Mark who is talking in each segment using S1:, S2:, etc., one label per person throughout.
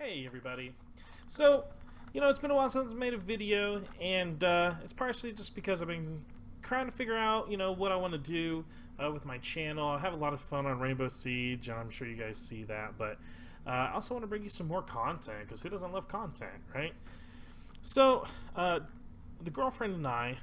S1: Hey everybody. So, it's been a while since I made a video, and it's partially just because I've been trying to figure out, what I want to do with my channel. I have a lot of fun on Rainbow Siege, and I'm sure you guys see that, but I also want to bring you some more content, because who doesn't love content, right? So, the girlfriend and I,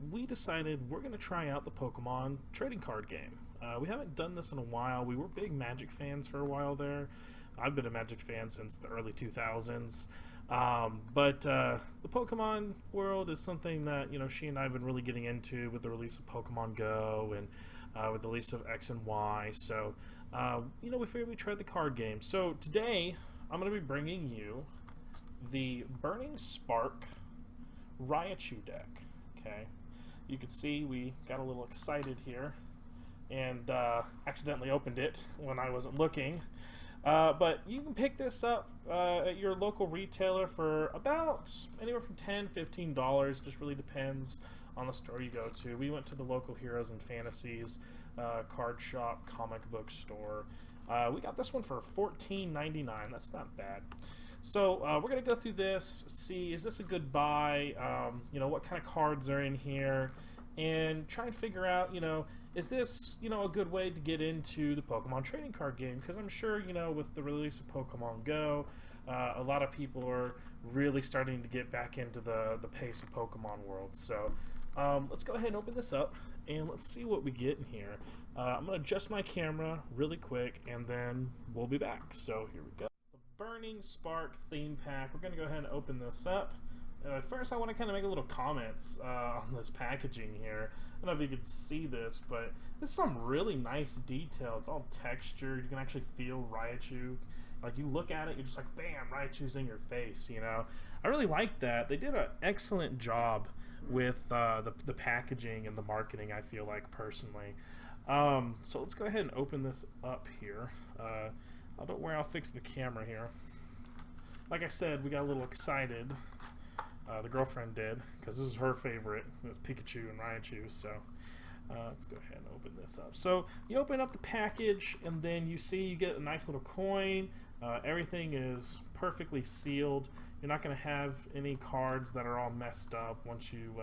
S1: we decided we're going to try out the Pokemon trading card game. We haven't done this in a while. We were big Magic fans for a while there. I've been a Magic fan since the early 2000s. But the Pokemon world is something that, she and I have been really getting into with the release of Pokemon Go and with the release of X and Y. So, we figured we'd try the card game. So today, I'm going to be bringing you the Burning Spark Riachu deck. Okay, you can see we got a little excited here and accidentally opened it when I wasn't looking. But you can pick this up at your local retailer for about anywhere from $10–15. Just really depends on the store you go to. We went to the local Heroes and Fantasies card shop, comic book store. We got this one for $14.99. That's not bad. So we're going to go through this, see is this a good buy, what kind of cards are in here, and try and figure out, is this, a good way to get into the Pokemon trading card game? Because I'm sure, with the release of Pokemon Go, a lot of people are really starting to get back into the pace of Pokemon world. So let's go ahead and open this up, and let's see what we get in here. I'm going to adjust my camera really quick, and then we'll be back. So here we go. The Burning Spark theme pack. We're going to go ahead and open this up. First, I want to kind of make a little comments on this packaging here. I don't know if you can see this, but this is some really nice detail. It's all textured. You can actually feel Raichu. Like, you look at it, you're just like, bam, Raichu's in your face, I really like that. They did an excellent job with the packaging and the marketing, I feel like, personally. So let's go ahead and open this up here. Don't worry, I'll fix the camera here. Like I said, we got a little excited. The girlfriend did, because this is her favorite. It's Pikachu and Riachu, so let's go ahead and open this up. So you open up the package, and then you see you get a nice little coin. Everything is perfectly sealed. You're not going to have any cards that are all messed up once you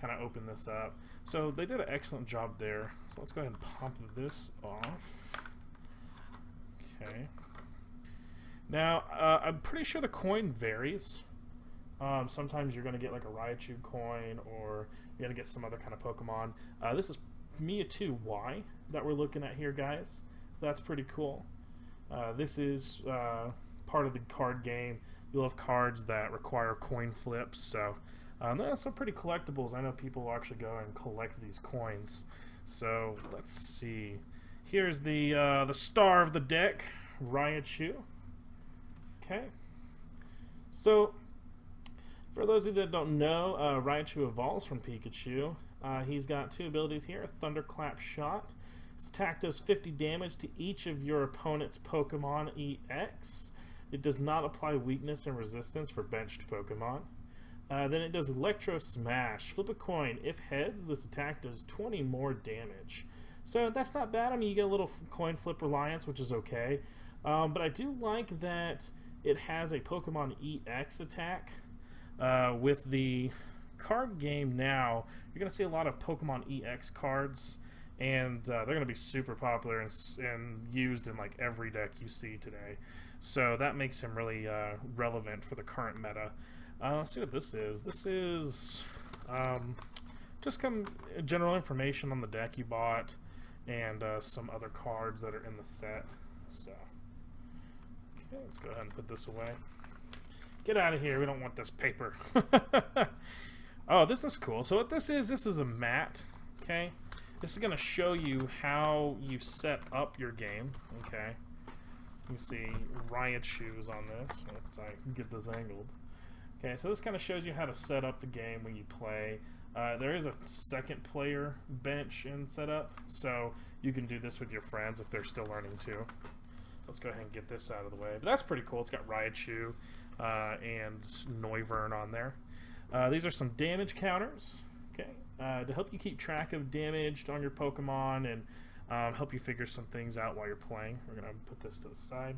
S1: kind of open this up. So they did an excellent job there. So let's go ahead and pop this off. Okay. Now, I'm pretty sure the coin varies. Sometimes you're going to get like a Riachu coin, or you're going to get some other kind of Pokemon. This is Mewtwo Y that we're looking at here, guys. So that's pretty cool. This is part of the card game. You'll have cards that require coin flips, so there's some pretty collectibles. I know people will actually go and collect these coins. So let's see. Here's the star of the deck, Riachu. Okay. So for those of you that don't know, Raichu evolves from Pikachu. He's got two abilities here, Thunderclap Shot. His attack does 50 damage to each of your opponent's Pokemon EX. It does not apply weakness and resistance for benched Pokemon. Then it does Electro Smash. Flip a coin. If heads, this attack does 20 more damage. So that's not bad. I mean, you get a little coin flip reliance, which is okay. But I do like that it has a Pokemon EX attack. With the card game now, you're going to see a lot of Pokemon EX cards, and they're going to be super popular and used in like every deck you see today. So that makes him really relevant for the current meta. Let's see what this is. This is just some general information on the deck you bought, and some other cards that are in the set. So, okay, let's go ahead and put this away. Get out of here, we don't want this paper. Oh, this is cool. So what this is a mat, okay? This is going to show you how you set up your game, okay? You see Raichu's on this. Let's get this angled. Okay, so this kind of shows you how to set up the game when you play. There is a second player bench in setup, so you can do this with your friends if they're still learning too. Let's go ahead and get this out of the way. But that's pretty cool. It's got Raichu and Noivern on there. These are some damage counters, okay, to help you keep track of damage on your Pokemon and help you figure some things out while you're playing. We're going to put this to the side.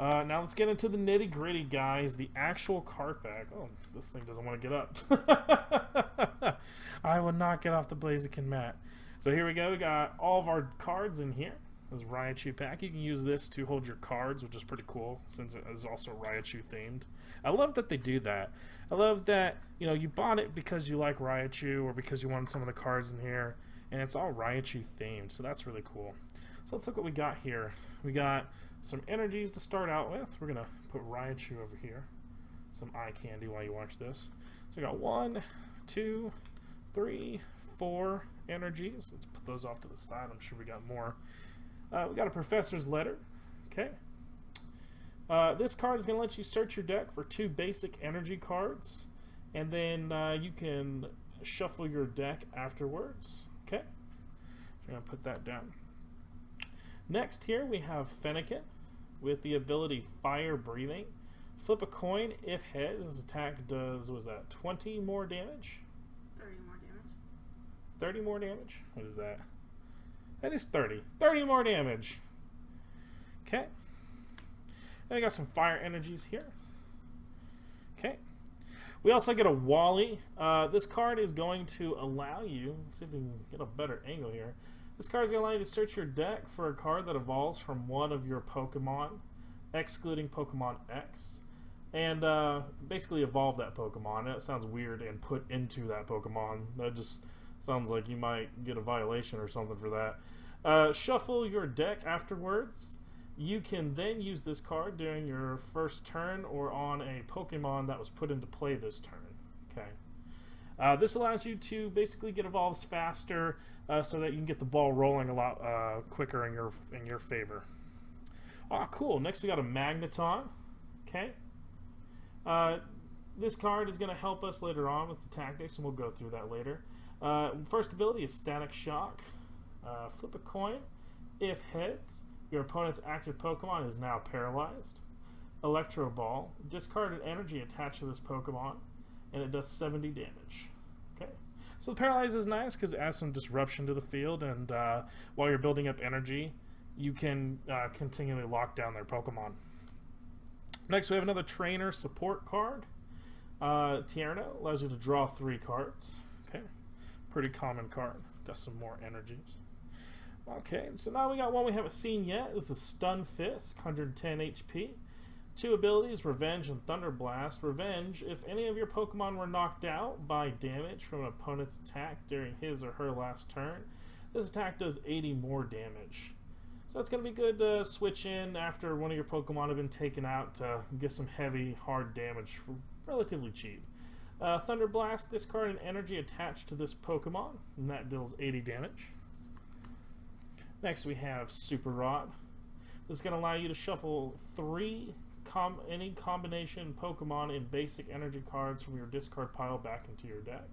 S1: Now let's get into the nitty gritty, guys. The actual card pack. Oh, this thing doesn't want to get up. I will not get off the Blaziken mat. So here we go. We got all of our cards in here. This Raichu pack. You can use this to hold your cards, which is pretty cool since it is also Raichu themed. I love that they do that. I love that, you know, you bought it because you like Raichu or because you wanted some of the cards in here, and it's all Raichu themed, so that's really cool. So let's look what we got here. We got some energies to start out with. We're gonna put Riachu over here. Some eye candy while you watch this. So we got 1, 2, 3, 4 energies. Let's put those off to the side. I'm sure we got more. We got a Professor's Letter. Okay. This card is going to let you search your deck for 2 basic energy cards, and then you can shuffle your deck afterwards. Okay. So I'm going to put that down. Next here we have Fennekin with the ability Fire Breathing. Flip a coin. If heads, this attack does, what was that, 20 more damage?
S2: 30 more damage.
S1: 30 more damage? What is that? That is 30. 30 more damage. Okay. Then we got some fire energies here. Okay. We also get a Wally. This card is going to allow you, let's see if we can get a better angle here. This card is going to allow you to search your deck for a card that evolves from one of your Pokemon, excluding Pokemon X, and basically evolve that Pokemon. That sounds weird, and put into that Pokemon. That just sounds like you might get a violation or something for that. Shuffle your deck afterwards. You can then use this card during your first turn or on a Pokemon that was put into play this turn. Okay. This allows you to basically get evolves faster, so that you can get the ball rolling a lot quicker in your favor. Ah, cool. Next we got a Magneton. Okay. This card is going to help us later on with the tactics, and we'll go through that later. First ability is Static Shock. Flip a coin. If heads, your opponent's active Pokemon is now paralyzed. Electro Ball. Discard an energy attached to this Pokemon, and it does 70 damage. Okay. So the Paralyze is nice because it adds some disruption to the field, and while you're building up energy, you can continually lock down their Pokemon. Next, we have another Trainer Support card. Tierno allows you to draw 3 cards. Okay. Pretty common card. Got some more energies. Okay, so now we got one we haven't seen yet. This is Stunfisk, 110 HP. 2 abilities, Revenge and Thunder Blast. Revenge, if any of your Pokemon were knocked out by damage from an opponent's attack during his or her last turn, this attack does 80 more damage. So that's going to be good to switch in after one of your Pokemon have been taken out to get some heavy, hard damage for relatively cheap. Thunder Blast, discard an energy attached to this Pokemon, and that deals 80 damage. Next we have Super Rod. This is going to allow you to shuffle 3 any combination Pokemon in basic energy cards from your discard pile back into your deck.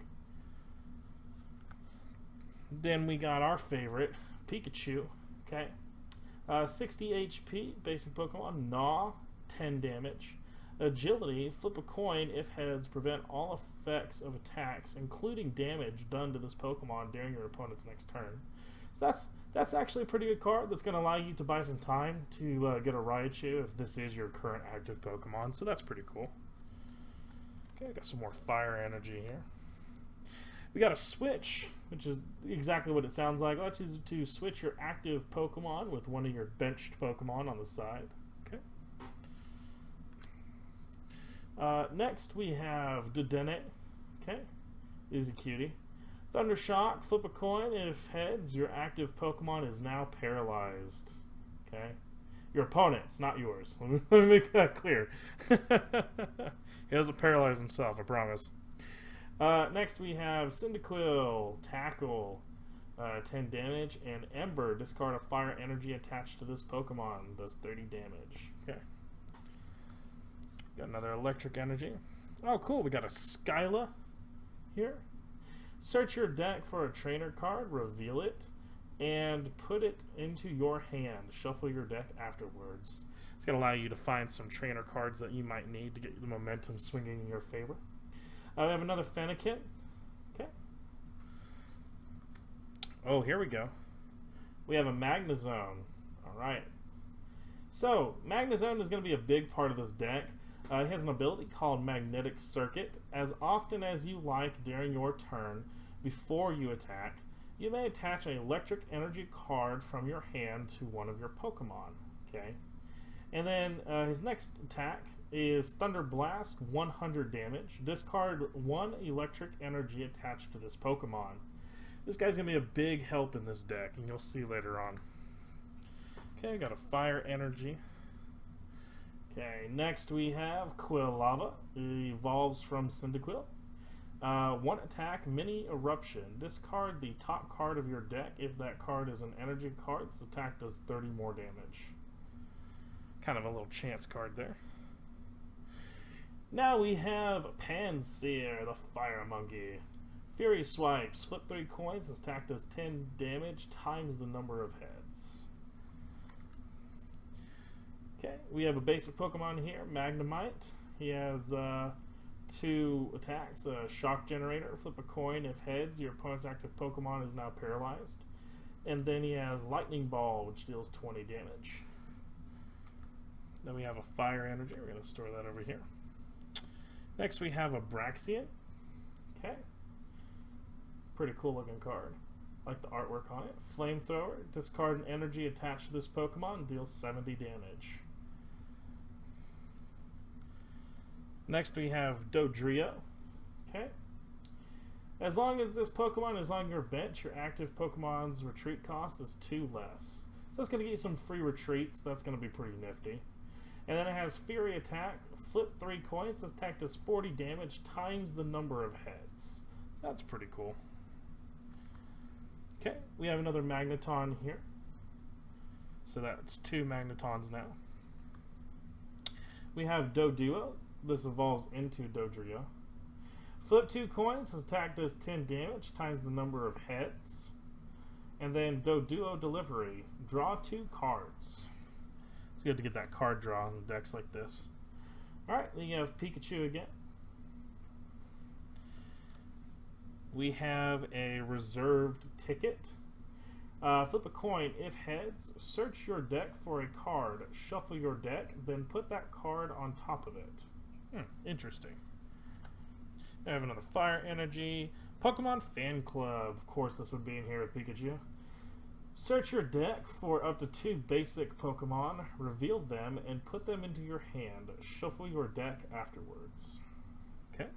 S1: Then we got our favorite, Pikachu. Okay, 60 HP, basic Pokemon. Gnaw, 10 damage. Agility, flip a coin. If heads, prevent all effects of attacks, including damage done to this Pokemon during your opponent's next turn. So that's actually a pretty good card that's going to allow you to buy some time to get a Raichu if this is your current active Pokemon, so that's pretty cool. Okay, got some more fire energy here. We got a switch, which is exactly what it sounds like. Allows you to switch your active Pokemon with one of your benched Pokemon on the side. Okay. Next we have Dedenne. Okay, is a cutie. Thunder Shock, flip a coin. If heads, your active Pokemon is now paralyzed. Okay? Your opponent's, not yours. Let me make that clear. He doesn't paralyze himself, I promise. Next we have Cyndaquil, Tackle, 10 damage, and Ember, discard a fire energy attached to this Pokemon, does 30 damage. Okay. Got another electric energy. Oh, cool, we got a Skyla here. Search your deck for a trainer card, reveal it, and put it into your hand. Shuffle your deck afterwards. It's going to allow you to find some trainer cards that you might need to get the momentum swinging in your favor. We have another Fennekin. Okay. Oh, here we go. We have a Magnezone. Alright. So, Magnezone is going to be a big part of this deck. It has an ability called Magnetic Circuit. As often as you like during your turn, before you attack, you may attach an electric energy card from your hand to one of your Pokemon. Okay, and then his next attack is Thunder Blast, 100 damage. Discard 1 electric energy attached to this Pokemon. This guy's going to be a big help in this deck, and you'll see later on. Okay, got a Fire Energy. Okay, next we have Quilava. It evolves from Cyndaquil. 1 attack, Mini Eruption. Discard the top card of your deck. If that card is an energy card, this attack does 30 more damage. Kind of a little chance card there. Now we have Pansear, the Fire Monkey. Fury Swipes. Flip 3 coins. This attack does 10 damage times the number of heads. Okay, we have a basic Pokemon here, Magnemite. He has 2 attacks. Shock Generator. Flip a coin. If heads, your opponent's active Pokemon is now paralyzed. And then he has Lightning Ball, which deals 20 damage. Then we have a Fire Energy. We're going to store that over here. Next we have a Braixen. Okay. Pretty cool looking card. Like the artwork on it. Flamethrower. Discard an energy attached to this Pokemon. Deals 70 damage. Next we have Dodrio. Okay. As long as this Pokemon is on your bench, your active Pokemon's retreat cost is 2 less. So it's going to get you some free retreats. That's going to be pretty nifty. And then it has Fury Attack. Flip 3 coins. This attack does 40 damage times the number of heads. That's pretty cool. Okay, we have another Magneton here. So that's 2 Magnetons now. We have Doduo. This evolves into Dodrio. Flip 2 coins. This attack does 10 damage times the number of heads. And then Doduo Delivery. Draw 2 cards. It's good to get that card draw in decks like this. Alright, then you have Pikachu again. We have a reserved ticket. Flip a coin. If heads, search your deck for a card. Shuffle your deck, then put that card on top of it. Interesting. I have another Fire Energy. Pokemon Fan Club. Of course, this would be in here with Pikachu. Search your deck for up to 2 basic Pokemon, reveal them, and put them into your hand. Shuffle your deck afterwards. Okay.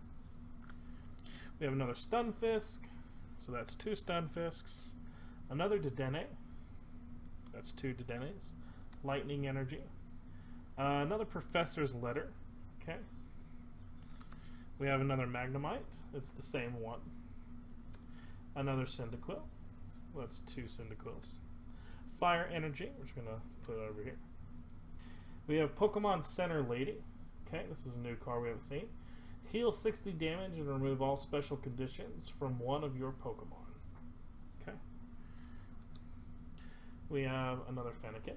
S1: We have another Stunfisk, so that's 2 Stunfisks. Another Dedenne, that's 2 Dedennes. Lightning Energy. Another Professor's Letter. Okay. We have another Magnemite, it's the same one. Another Cyndaquil. Well, that's 2 Cyndaquils. Fire Energy, we're just going to put it over here. We have Pokemon Center Lady. Okay, this is a new card we haven't seen. Heal 60 damage and remove all special conditions from one of your Pokemon. Okay. We have another Fennekin.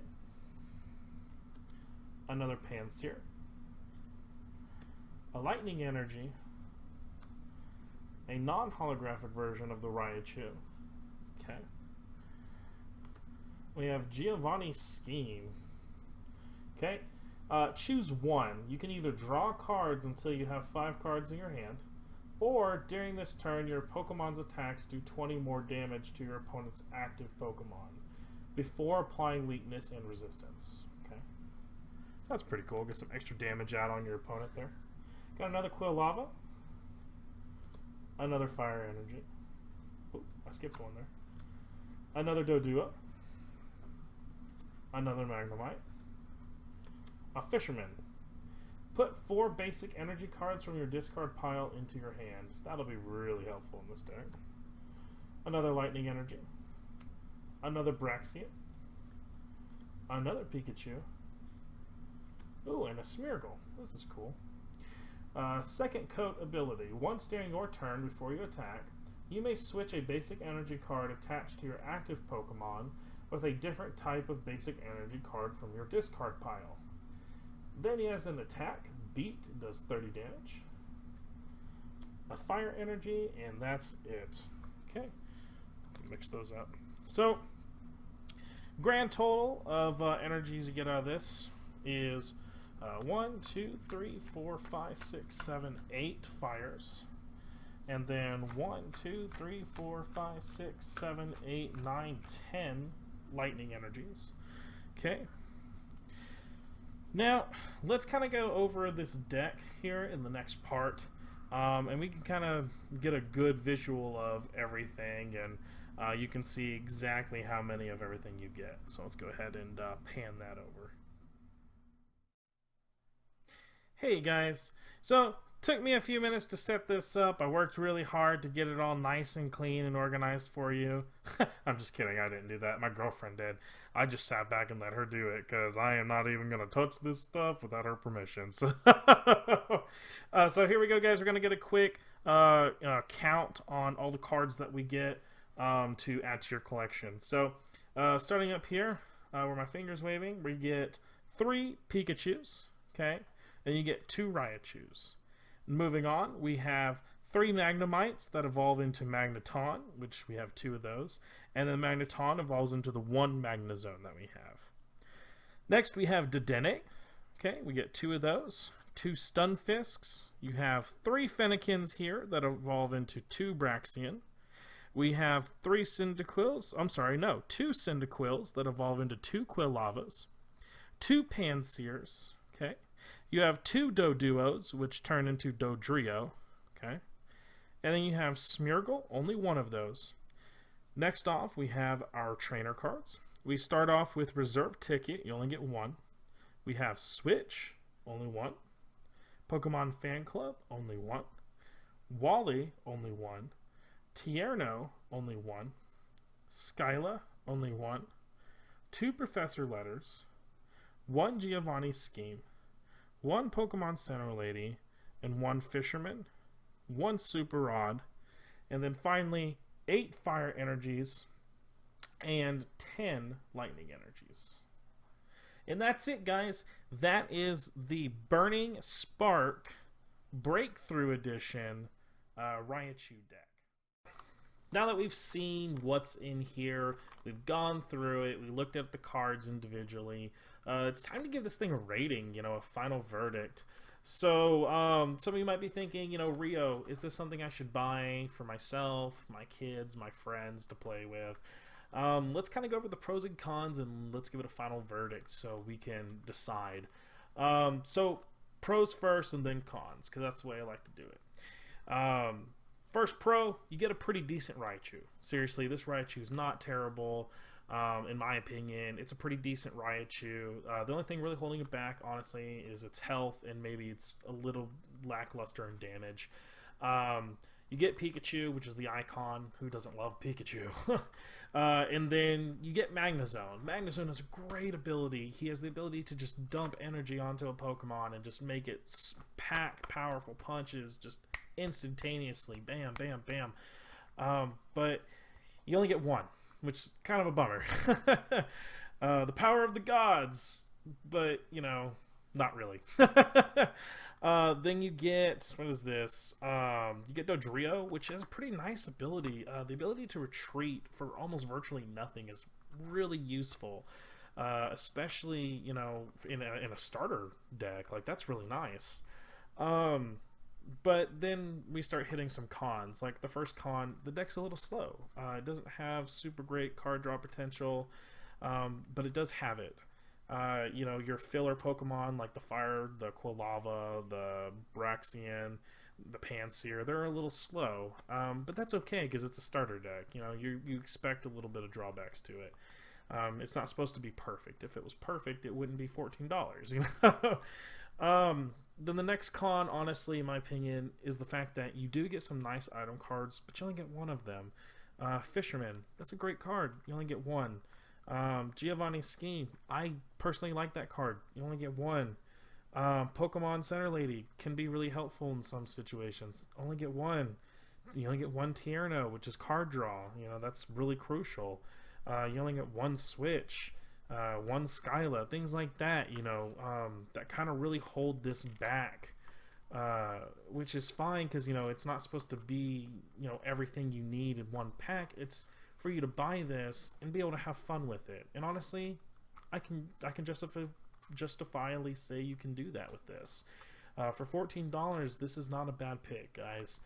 S1: Another Pansear. A Lightning Energy. A non-holographic version of the Riachu. Okay. We have Giovanni Scheme. Okay. Choose one. You can either draw cards until you have 5 cards in your hand, or during this turn, your Pokemon's attacks do 20 more damage to your opponent's active Pokemon before applying weakness and resistance. Okay. So that's pretty cool. Get some extra damage out on your opponent there. Got another Quilava. Another Fire Energy. Oop, I skipped one there. Another Doduo. Another Magnemite. A Fisherman. Put 4 basic energy cards from your discard pile into your hand. That'll be really helpful in this deck. Another Lightning Energy. Another Braixen. Another Pikachu. Ooh, and a Smeargle. This is cool. Second Coat ability. Once during your turn before you attack, you may switch a basic energy card attached to your active Pokemon with a different type of basic energy card from your discard pile. Then he has an attack. Beat does 30 damage. A Fire Energy, and that's it. Okay. Mix those up. So, Grand total of energies you get out of this is 1, 2, 3, 4, 5, 6, 7, 8 fires. And then 1, 2, 3, 4, 5, 6, 7, 8, 9, 10 lightning energies. Okay. Now, let's kind of go over this deck here in the next part. And we can kind of get a good visual of everything, and you can see exactly how many of everything you get. So let's go ahead and pan that over. Hey guys, so took me a few minutes to set this up. I worked really hard to get it all nice and clean and organized for you. I'm just kidding, I didn't do that. My girlfriend did. I just sat back and let her do it because I am not even going to touch this stuff without her permission. So, so here we go, guys. We're going to get a quick count on all the cards that we get to add to your collection. So starting up here where my finger's waving, we get 3 Pikachus, okay? And you get 2 Riachus. Moving on, we have 3 Magnemites that evolve into Magneton, which we have 2 of those. And then Magneton evolves into the 1 Magnezone that we have. Next, we have Dedenne. Okay, we get 2 of those. 2 Stunfisks. You have 3 Fennekins here that evolve into 2 Braixen. We have 3 Cyndaquils. I'm sorry, no, 2 Cyndaquils that evolve into 2 Quilavas. 2 Pansears. Okay. You have 2 Doduos, which turn into Dodrio, okay? And then you have Smeargle, only 1 of those. Next off, we have our trainer cards. We start off with Reserve Ticket, you only get 1. We have Switch, only 1. Pokemon Fan Club, only 1. Wally, only 1. Tierno, only 1. Skyla, only 1. 2 Professor Letters. 1 Giovanni Scheme. 1 Pokemon Center Lady, and 1 Fisherman, 1 Super Rod, and then finally 8 Fire Energies and 10 Lightning Energies. And that's it, guys. That is the Burning Spark Breakthrough Edition Riachu deck. Now that we've seen what's in here, we've gone through it, we looked at the cards individually, it's time to give this thing a rating, a final verdict. So, some of you might be thinking, Rio, is this something I should buy for myself, my kids, my friends to play with? Let's kind of go over the pros and cons and let's give it a final verdict so we can decide. So, pros first and then cons, because that's the way I like to do it. First pro, you get a pretty decent Raichu. Seriously, this Raichu is not terrible, in my opinion. It's a pretty decent Raichu. The only thing really holding it back, honestly, is its health, and maybe it's a little lackluster in damage. You get Pikachu, which is the icon. Who doesn't love Pikachu? And then you get Magnezone. Magnezone has a great ability. He has the ability to just dump energy onto a Pokemon and just make it pack powerful punches just instantaneously. Bam, bam, bam. But you only get 1, which is kind of a bummer. The power of the gods, but, not really. Then you get, what is this? You get Dodrio, which has a pretty nice ability. The ability to retreat for almost virtually nothing is really useful. Especially, in a starter deck. Like, that's really nice. But then we start hitting some cons. Like the first con, the deck's a little slow. It doesn't have super great card draw potential, but it does have it. Your filler Pokemon like the Fire, the Quilava, the Braixen, the Pansear, they're a little slow. But that's okay because it's a starter deck. You expect a little bit of drawbacks to it. It's not supposed to be perfect. If it was perfect, it wouldn't be $14. Then the next con, honestly, in my opinion, is the fact that you do get some nice item cards, but you only get 1 of them. Fisherman, that's a great card. You only get 1. Giovanni Scheme, I personally like that card. You only get 1. Pokemon Center Lady can be really helpful in some situations. Only get 1. You only get 1 Tierno, which is card draw. That's really crucial. You only get 1 Switch. 1 Skyla, things like that, that kind of really hold this back, which is fine because, it's not supposed to be, everything you need in 1 pack. It's for you to buy this and be able to have fun with it. And honestly, I can justifiably say you can do that with this. For $14, this is not a bad pick, guys.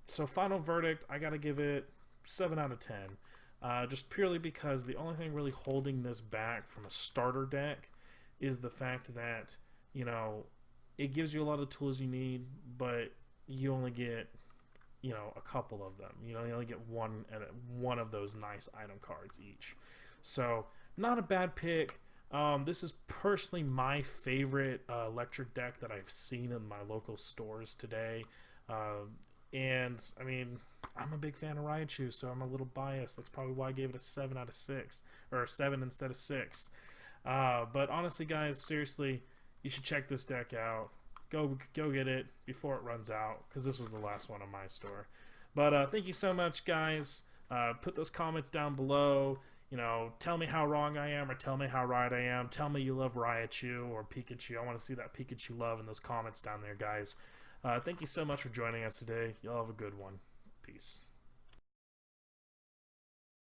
S1: So final verdict, I gotta give it 7 out of 10. Just purely because the only thing really holding this back from a starter deck is the fact that, you know, it gives you a lot of tools you need, but you only get, you know, a couple of them. You know, you only get one of those nice item cards each. So not a bad pick. This is personally my favorite electric deck that I've seen in my local stores today. And I mean, I'm a big fan of Raichu, so I'm a little biased. That's probably why I gave it a 7 out of 6, or a 7 instead of 6. But honestly, guys, seriously, you should check this deck out. Go get it before it runs out, because this was the last one on my store. But thank you so much, guys. Put those comments down below. You know, tell me how wrong I am or tell me how right I am. Tell me you love Riachu or Pikachu. I want to see that Pikachu love in those comments down there, guys. Thank you so much for joining us today. Y'all have a good one. Peace.